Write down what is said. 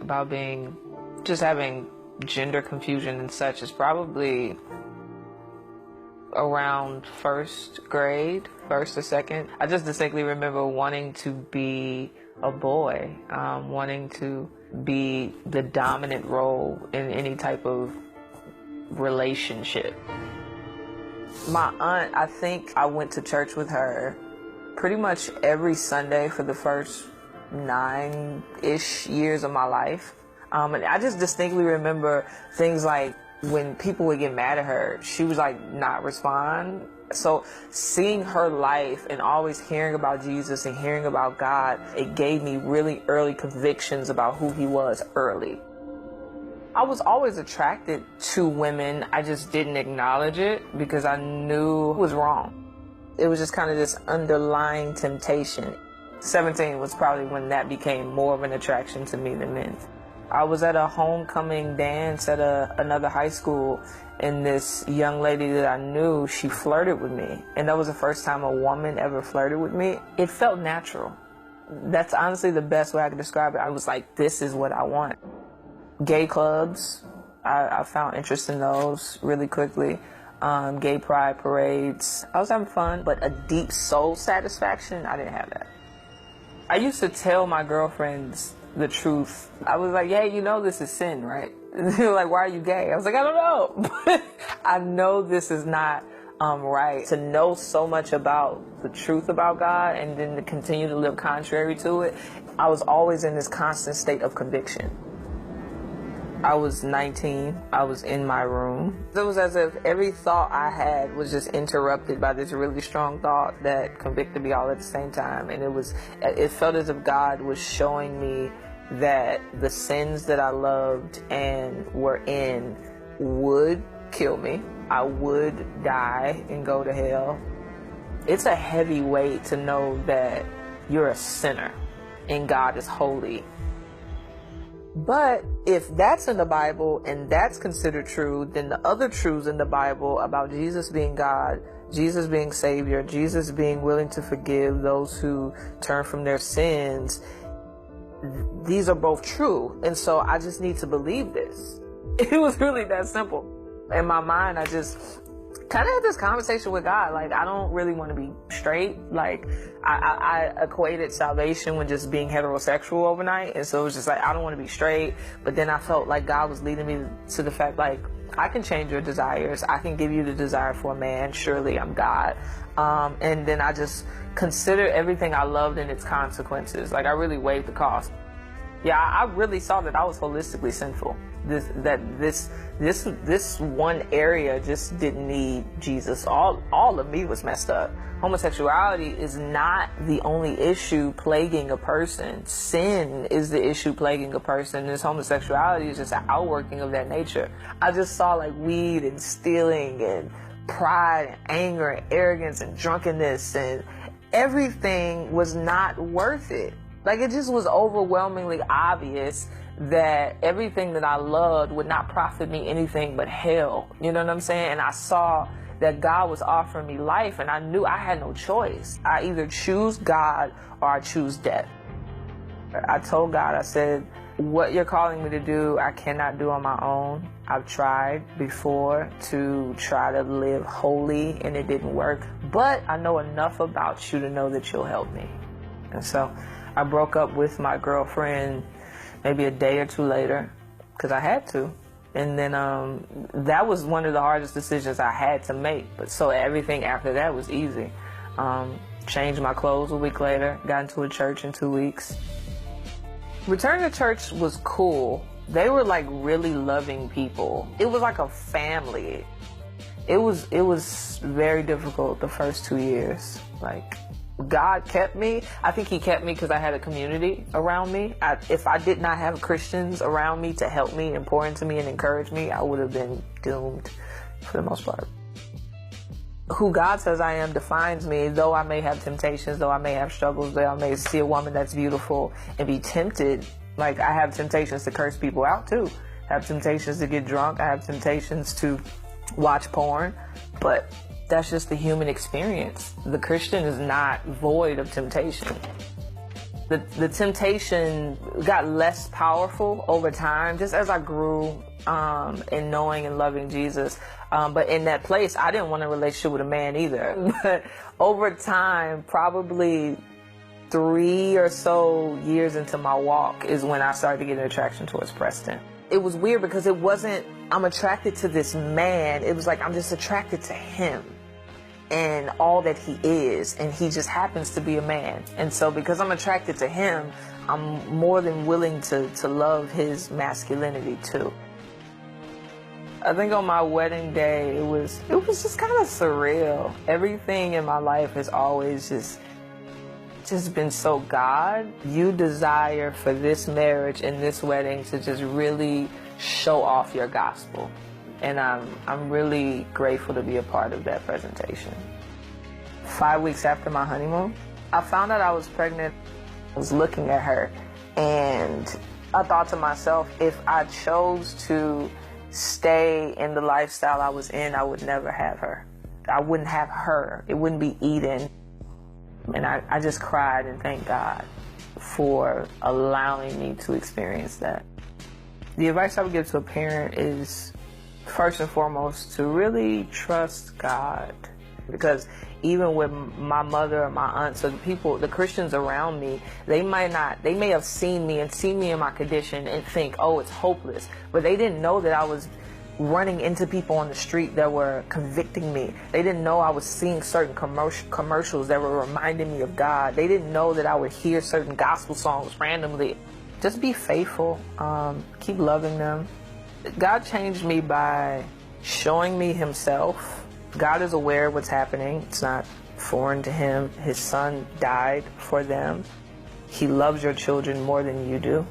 about just having gender confusion and such is probably around first grade, first or second. I just distinctly remember wanting to be a boy, wanting to be the dominant role in any type of relationship. My aunt, I think I went to church with her pretty much every Sunday for the first 9-ish years of my life. And I just distinctly remember things like when people would get mad at her, she was like not respond. So seeing her life and always hearing about Jesus and hearing about God, it gave me really early convictions about who he was early. I was always attracted to women. I just didn't acknowledge it because I knew it was wrong. It was just kind of this underlying temptation. 17 was probably when that became more of an attraction to me than men. I was at a homecoming dance at another high school, and this young lady that I knew, she flirted with me. And that was the first time a woman ever flirted with me. It felt natural. That's honestly the best way I could describe it. I was like, this is what I want. Gay clubs, I found interest in those really quickly. Gay pride parades. I was having fun, but a deep soul satisfaction, I didn't have that. I used to tell my girlfriends the truth. I was like, hey, you know this is sin, right? They were like, why are you gay? I was like, I don't know. But I know this is not right. To know so much about the truth about God and then to continue to live contrary to it, I was always in this constant state of conviction. I was 19. I was in my room. It was as if every thought I had was just interrupted by this really strong thought that convicted me all at the same time. And it felt as if God was showing me that the sins that I loved and were in would kill me. I would die and go to hell. It's a heavy weight to know that you're a sinner and God is holy. But if that's in the Bible and that's considered true, then the other truths in the Bible about Jesus being God, Jesus being Savior, Jesus being willing to forgive those who turn from their sins, these are both true. And so I just need to believe this. It was really that simple. In my mind, I just kind of had this conversation with God. Like, I don't really want to be straight. Like, I equated salvation with just being heterosexual overnight. And so it was just like, I don't want to be straight. But then I felt like God was leading me to the fact, like, I can change your desires. I can give you the desire for a man. Surely I'm God. And then I just considered everything I loved and its consequences. Like, I really weighed the cost. Yeah, I really saw that I was holistically sinful. This one area just didn't need Jesus. All of me was messed up. Homosexuality is not the only issue plaguing a person. Sin is the issue plaguing a person. This homosexuality is just an outworking of that nature. I just saw like weed and stealing and pride and anger and arrogance and drunkenness, and everything was not worth it. Like, it just was overwhelmingly obvious that everything that I loved would not profit me anything but hell. You know what I'm saying? And I saw that God was offering me life, and I knew I had no choice. I either choose God or I choose death. I told God, I said, what you're calling me to do, I cannot do on my own. I've tried before to try to live holy, and it didn't work. But I know enough about you to know that you'll help me. And so I broke up with my girlfriend maybe a day or two later because I had to. And then that was one of the hardest decisions I had to make. But so everything after that was easy. Changed my clothes a week later, got into a church in 2 weeks. Returning to church was cool. They were like really loving people. It was like a family. It was very difficult the first 2 years. Like, God kept me. I think he kept me because I had a community around me. If I did not have Christians around me to help me and pour into me and encourage me, I would have been doomed for the most part. Who God says I am defines me, though I may have temptations, though I may have struggles, though I may see a woman that's beautiful and be tempted. Like, I have temptations to curse people out too. I have temptations to get drunk. I have temptations to watch porn. But that's just the human experience. The Christian is not void of temptation. The temptation got less powerful over time, just as I grew in knowing and loving Jesus. But in that place, I didn't want a relationship with a man either. But over time, probably 3 or so years into my walk is when I started to get an attraction towards Preston. It was weird because it wasn't, I'm attracted to this man. It was like, I'm just attracted to him and all that he is, and he just happens to be a man. And so because I'm attracted to him, I'm more than willing to love his masculinity too. I think on my wedding day, it was just kind of surreal. Everything in my life has always just been so God. You desire for this marriage and this wedding to just really show off your gospel. And I'm really grateful to be a part of that presentation. 5 weeks after my honeymoon, I found out I was pregnant. I was looking at her, and I thought to myself, if I chose to stay in the lifestyle I was in, I would never have her. I wouldn't have her. It wouldn't be Eden. And I just cried and thanked God for allowing me to experience that. The advice I would give to a parent is, first and foremost, to really trust God. Because even with my mother or my aunts or the Christians around me, they may have seen me in my condition and think, oh, it's hopeless. But they didn't know that I was running into people on the street that were convicting me. They didn't know I was seeing certain commercials that were reminding me of God. They didn't know that I would hear certain gospel songs randomly. Just be faithful. Keep loving them. God changed me by showing me himself. God is aware of what's happening. It's not foreign to him. His son died for them. He loves your children more than you do.